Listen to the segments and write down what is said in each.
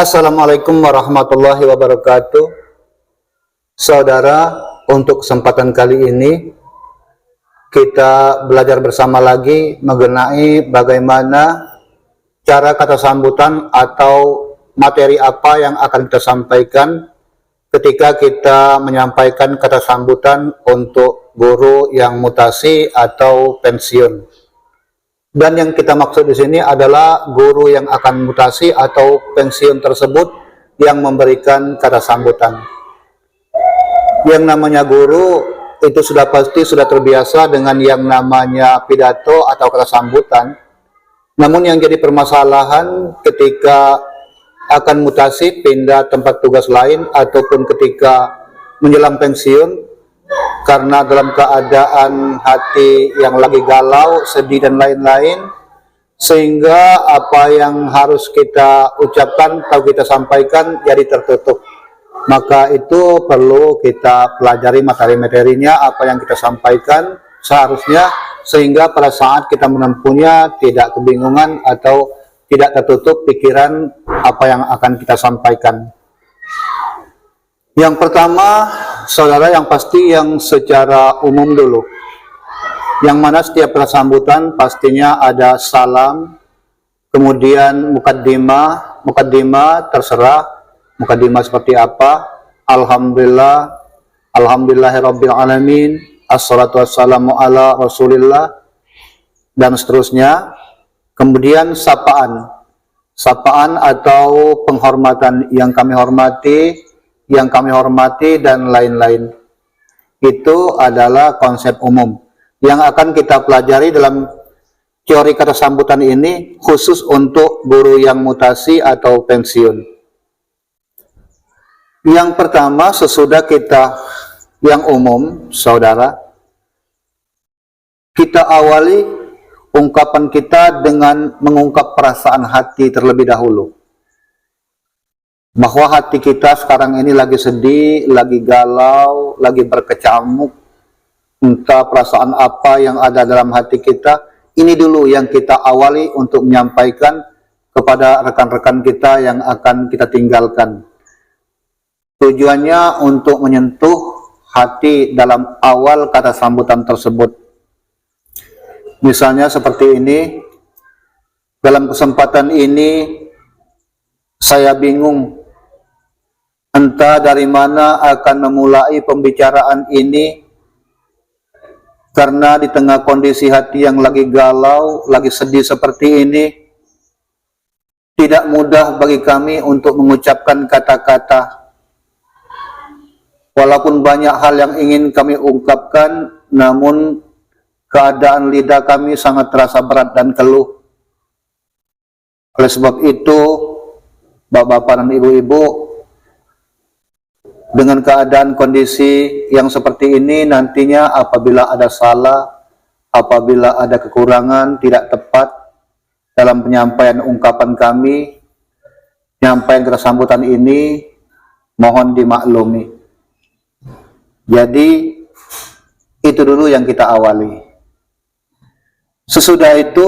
Assalamualaikum warahmatullahi wabarakatuh. Saudara, untuk kesempatan kali ini kita belajar bersama lagi mengenai bagaimana cara kata sambutan atau materi apa yang akan kita sampaikan ketika kita menyampaikan kata sambutan untuk guru yang mutasi atau pensiun. Dan yang kita maksud di sini adalah guru yang akan mutasi atau pensiun tersebut yang memberikan kata sambutan. Yang namanya guru itu sudah pasti sudah terbiasa dengan yang namanya pidato atau kata sambutan. Namun yang jadi permasalahan ketika akan mutasi pindah tempat tugas lain ataupun ketika menjelang pensiun, karena dalam keadaan hati yang lagi galau, sedih dan lain-lain, sehingga apa yang harus kita ucapkan atau kita sampaikan jadi tertutup. Maka itu perlu kita pelajari materi-materinya, apa yang kita sampaikan seharusnya, sehingga pada saat kita menempuhnya tidak kebingungan atau tidak tertutup pikiran apa yang akan kita sampaikan. Yang pertama, saudara, yang pasti yang secara umum dulu, yang mana setiap kata sambutan pastinya ada salam, kemudian mukaddimah terserah mukaddimah seperti apa, alhamdulillah, alhamdulillahirabbil alamin, assalatu wassalamu ala rasulillah, dan seterusnya. Kemudian sapaan atau penghormatan, yang kami hormati dan lain-lain. Itu adalah konsep umum yang akan kita pelajari dalam teori kata sambutan ini, khusus untuk guru yang mutasi atau pensiun. Yang pertama, sesudah kita yang umum, saudara, kita awali ungkapan kita dengan mengungkap perasaan hati terlebih dahulu. Bahwa hati kita sekarang ini lagi sedih, lagi galau, lagi berkecamuk, entah perasaan apa yang ada dalam hati kita. Ini dulu yang kita awali untuk menyampaikan kepada rekan-rekan kita yang akan kita tinggalkan. Tujuannya untuk menyentuh hati dalam awal kata sambutan tersebut. Misalnya seperti ini, dalam kesempatan ini saya bingung entah dari mana akan memulai pembicaraan ini, karena di tengah kondisi hati yang lagi galau, lagi sedih seperti ini, tidak mudah bagi kami untuk mengucapkan kata-kata. Walaupun banyak hal yang ingin kami ungkapkan, namun keadaan lidah kami sangat terasa berat dan keluh. Oleh sebab itu, bapak-bapak dan ibu-ibu, dengan keadaan kondisi yang seperti ini, nantinya apabila ada salah, apabila ada kekurangan, tidak tepat dalam penyampaian ungkapan kami, penyampaian kata sambutan ini, mohon dimaklumi. Jadi, itu dulu yang kita awali. Sesudah itu,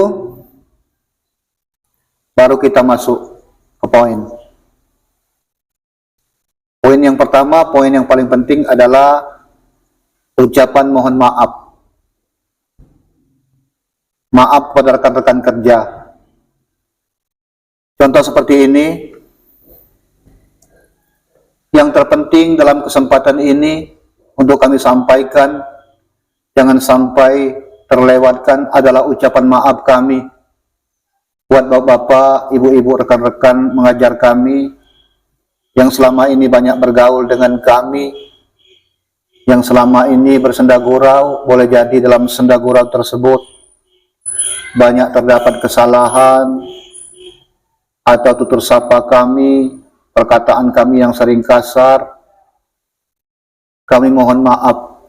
baru kita masuk ke poin. Poin yang pertama, poin yang paling penting adalah ucapan mohon maaf. Maaf kepada rekan-rekan kerja. Contoh seperti ini. Yang terpenting dalam kesempatan ini untuk kami sampaikan, jangan sampai terlewatkan, adalah ucapan maaf kami buat bapak-bapak, ibu-ibu, rekan-rekan mengajar kami yang selama ini banyak bergaul dengan kami, yang selama ini bersenda gurau. Boleh jadi dalam senda gurau tersebut banyak terdapat kesalahan atau tutur sapa kami, perkataan kami yang sering kasar. Kami mohon maaf,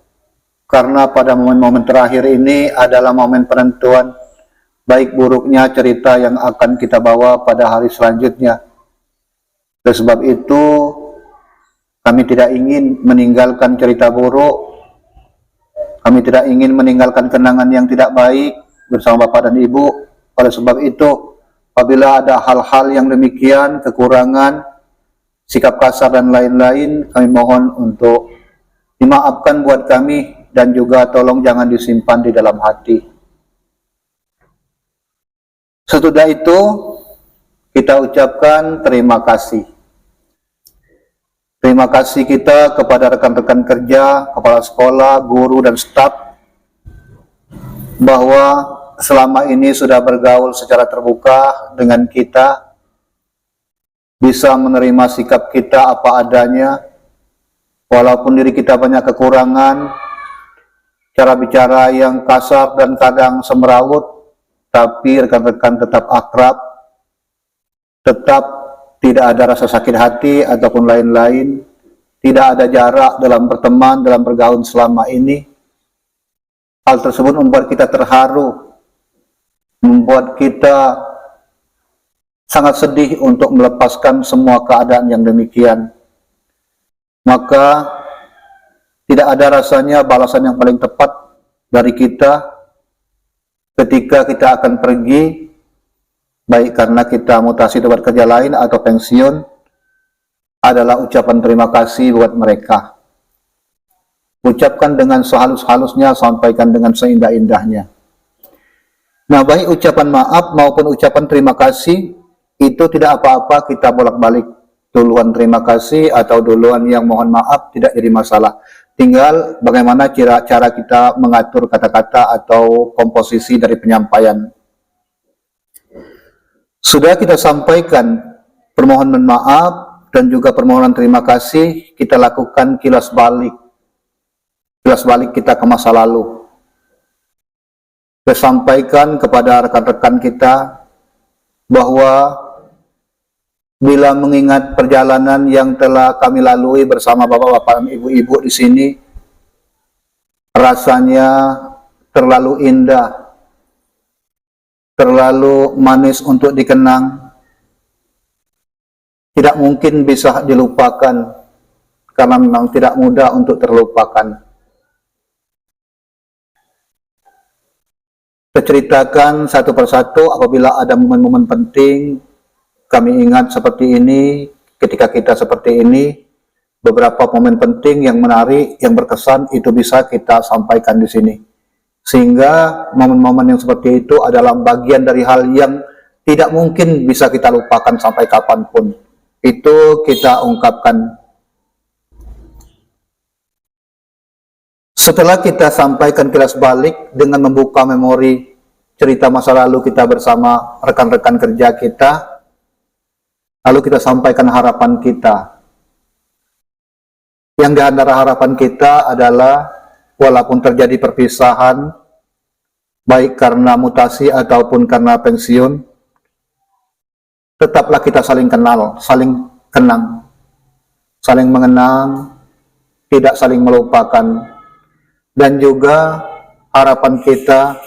karena pada momen-momen terakhir ini adalah momen penentuan baik buruknya cerita yang akan kita bawa pada hari selanjutnya. Oleh sebab itu, kami tidak ingin meninggalkan cerita buruk, kami tidak ingin meninggalkan kenangan yang tidak baik bersama Bapak dan Ibu. Oleh sebab itu, apabila ada hal-hal yang demikian, kekurangan, sikap kasar dan lain-lain, kami mohon untuk dimaafkan buat kami, dan juga tolong jangan disimpan di dalam hati. Sesudah itu, kita ucapkan terima kasih. Terima kasih kita kepada rekan-rekan kerja, kepala sekolah, guru, dan staf, bahwa selama ini sudah bergaul secara terbuka dengan kita, bisa menerima sikap kita apa adanya, walaupun diri kita banyak kekurangan, cara bicara yang kasar dan kadang semeraut, tapi rekan-rekan tetap akrab, tetap tidak ada rasa sakit hati ataupun lain-lain, tidak ada jarak dalam berteman, dalam bergaul selama ini. Hal tersebut membuat kita terharu, membuat kita sangat sedih untuk melepaskan semua keadaan yang demikian. Maka tidak ada rasanya balasan yang paling tepat dari kita ketika kita akan pergi, baik karena kita mutasi tempat kerja lain atau pensiun, adalah ucapan terima kasih buat mereka. Ucapkan dengan sehalus-halusnya, sampaikan dengan seindah-indahnya. Nah, baik ucapan maaf maupun ucapan terima kasih, itu tidak apa-apa kita bolak-balik. Duluan terima kasih atau duluan yang mohon maaf tidak jadi masalah. Tinggal bagaimana cara kita mengatur kata-kata atau komposisi dari penyampaian. Sudah kita sampaikan permohonan maaf dan juga permohonan terima kasih, kita lakukan kilas balik. Kilas balik kita ke masa lalu. Kita sampaikan kepada rekan-rekan kita bahwa bila mengingat perjalanan yang telah kami lalui bersama bapak-bapak dan ibu-ibu di sini, rasanya terlalu indah, terlalu manis untuk dikenang, tidak mungkin bisa dilupakan, karena memang tidak mudah untuk terlupakan. Kita ceritakan satu persatu apabila ada momen-momen penting. Kami ingat seperti ini, ketika kita seperti ini, beberapa momen penting yang menarik, yang berkesan, itu bisa kita sampaikan di sini. Sehingga momen-momen yang seperti itu adalah bagian dari hal yang tidak mungkin bisa kita lupakan sampai kapanpun. Itu kita ungkapkan. Setelah kita sampaikan kilas balik dengan membuka memori cerita masa lalu kita bersama rekan-rekan kerja kita, lalu kita sampaikan harapan kita. Yang di antara harapan kita adalah, walaupun terjadi perpisahan, baik karena mutasi ataupun karena pensiun, tetaplah kita saling kenal, saling kenang, saling mengenang, tidak saling melupakan. Dan juga harapan kita,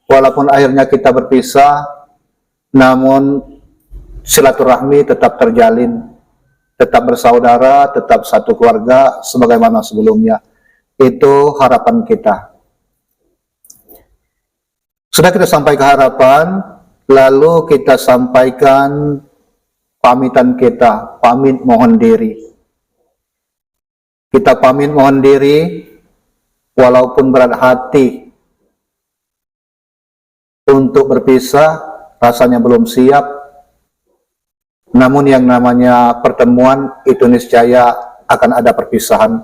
walaupun akhirnya kita berpisah, namun silaturahmi tetap terjalin, tetap bersaudara, tetap satu keluarga sebagaimana sebelumnya. Itu harapan kita. Sudah kita sampai ke harapan, lalu kita sampaikan pamitan kita, pamit mohon diri. Kita pamit mohon diri, walaupun berat hati untuk berpisah, rasanya belum siap. Namun yang namanya pertemuan itu niscaya akan ada perpisahan.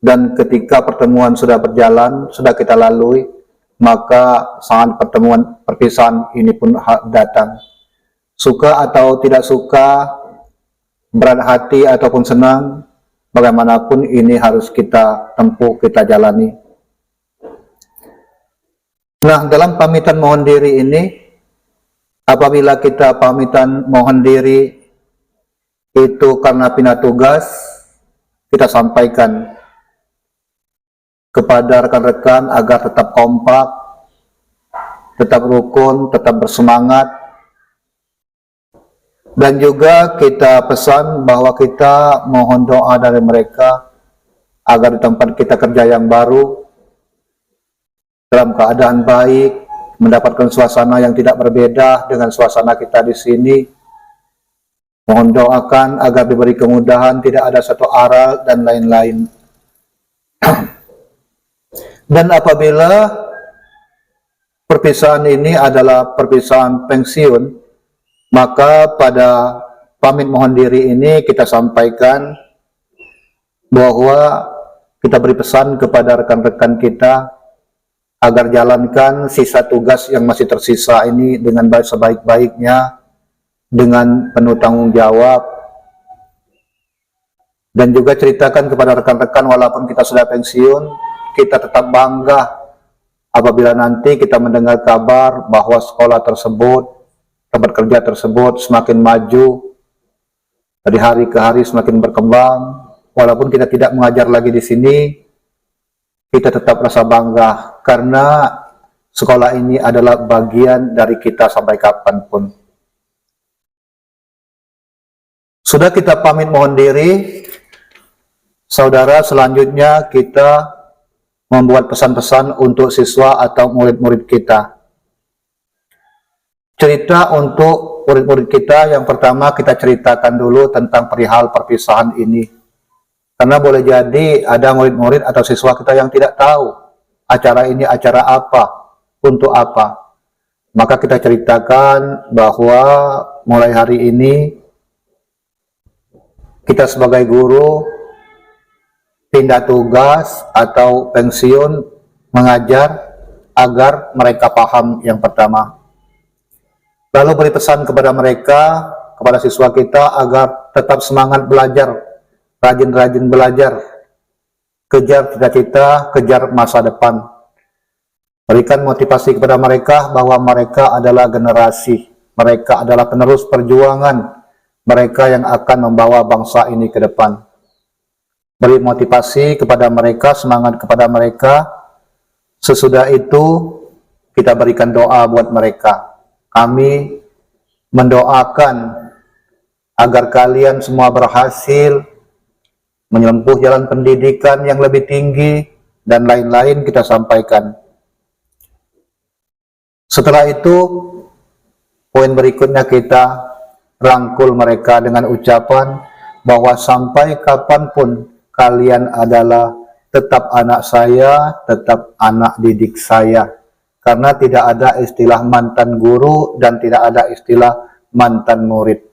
Dan ketika pertemuan sudah berjalan, sudah kita lalui, maka saat perpisahan ini pun datang. Suka atau tidak suka, berat hati ataupun senang, bagaimanapun ini harus kita tempuh, kita jalani. Nah, dalam pamitan mohon diri ini, apabila kita pamitan mohon diri itu karena pindah tugas, kita sampaikan kepada rekan-rekan agar tetap kompak, tetap rukun, tetap bersemangat. Dan juga kita pesan bahwa kita mohon doa dari mereka agar di tempat kita kerja yang baru dalam keadaan baik, mendapatkan suasana yang tidak berbeda dengan suasana kita di sini. Mohon doakan agar diberi kemudahan, tidak ada satu aral dan lain-lain. Dan apabila perpisahan ini adalah perpisahan pensiun, maka pada pamit mohon diri ini kita sampaikan bahwa kita beri pesan kepada rekan-rekan kita agar jalankan sisa tugas yang masih tersisa ini dengan baik sebaik-baiknya, dengan penuh tanggung jawab, dan juga ceritakan kepada rekan-rekan walaupun kita sudah pensiun, kita tetap bangga apabila nanti kita mendengar kabar bahwa sekolah tersebut, tempat kerja tersebut semakin maju, dari hari ke hari semakin berkembang. Walaupun kita tidak mengajar lagi di sini, kita tetap rasa bangga karena sekolah ini adalah bagian dari kita sampai kapanpun. Sudah kita pamit mohon diri, saudara, selanjutnya kita membuat pesan-pesan untuk siswa atau murid-murid kita. Cerita untuk murid-murid kita, yang pertama kita ceritakan dulu tentang perihal perpisahan ini. Karena boleh jadi ada murid-murid atau siswa kita yang tidak tahu acara ini acara apa, untuk apa. Maka kita ceritakan bahwa mulai hari ini kita sebagai guru pindah tugas atau pensiun mengajar agar mereka paham yang pertama. Lalu beri pesan kepada mereka, kepada siswa kita agar tetap semangat belajar, rajin-rajin belajar, kejar cita-cita, kejar masa depan. Berikan motivasi kepada mereka bahwa mereka adalah generasi, mereka adalah penerus perjuangan, mereka yang akan membawa bangsa ini ke depan. Beri motivasi kepada mereka, semangat kepada mereka. Sesudah itu kita berikan doa buat mereka. Kami mendoakan agar kalian semua berhasil menempuh jalan pendidikan yang lebih tinggi dan lain-lain kita sampaikan. Setelah itu, poin berikutnya kita rangkul mereka dengan ucapan bahwa sampai kapanpun kalian adalah tetap anak saya, tetap anak didik saya. Karena tidak ada istilah mantan guru dan tidak ada istilah mantan murid.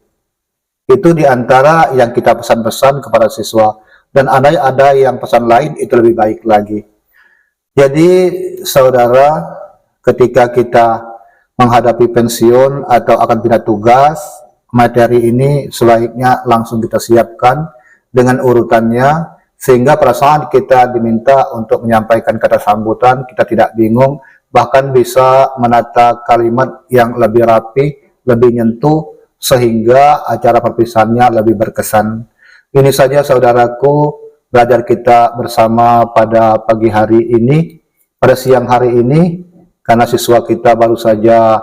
Itu diantara yang kita pesan-pesan kepada siswa. Dan ada yang pesan lain itu lebih baik lagi. Jadi saudara, ketika kita menghadapi pensiun atau akan pindah tugas, materi ini sebaiknya langsung kita siapkan dengan urutannya, sehingga pada saat kita diminta untuk menyampaikan kata sambutan, kita tidak bingung, bahkan bisa menata kalimat yang lebih rapi, lebih nyentuh, sehingga acara perpisahannya lebih berkesan. Ini saja saudaraku, belajar kita bersama pada pagi hari ini, pada siang hari ini, karena siswa kita baru saja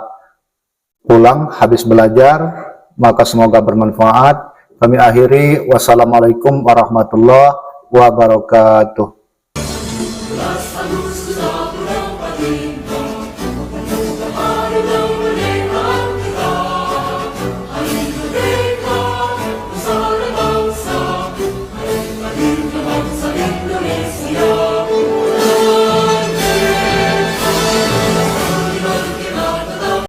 pulang habis belajar, maka semoga bermanfaat. Kami akhiri, wassalamualaikum warahmatullahi wabarakatuh.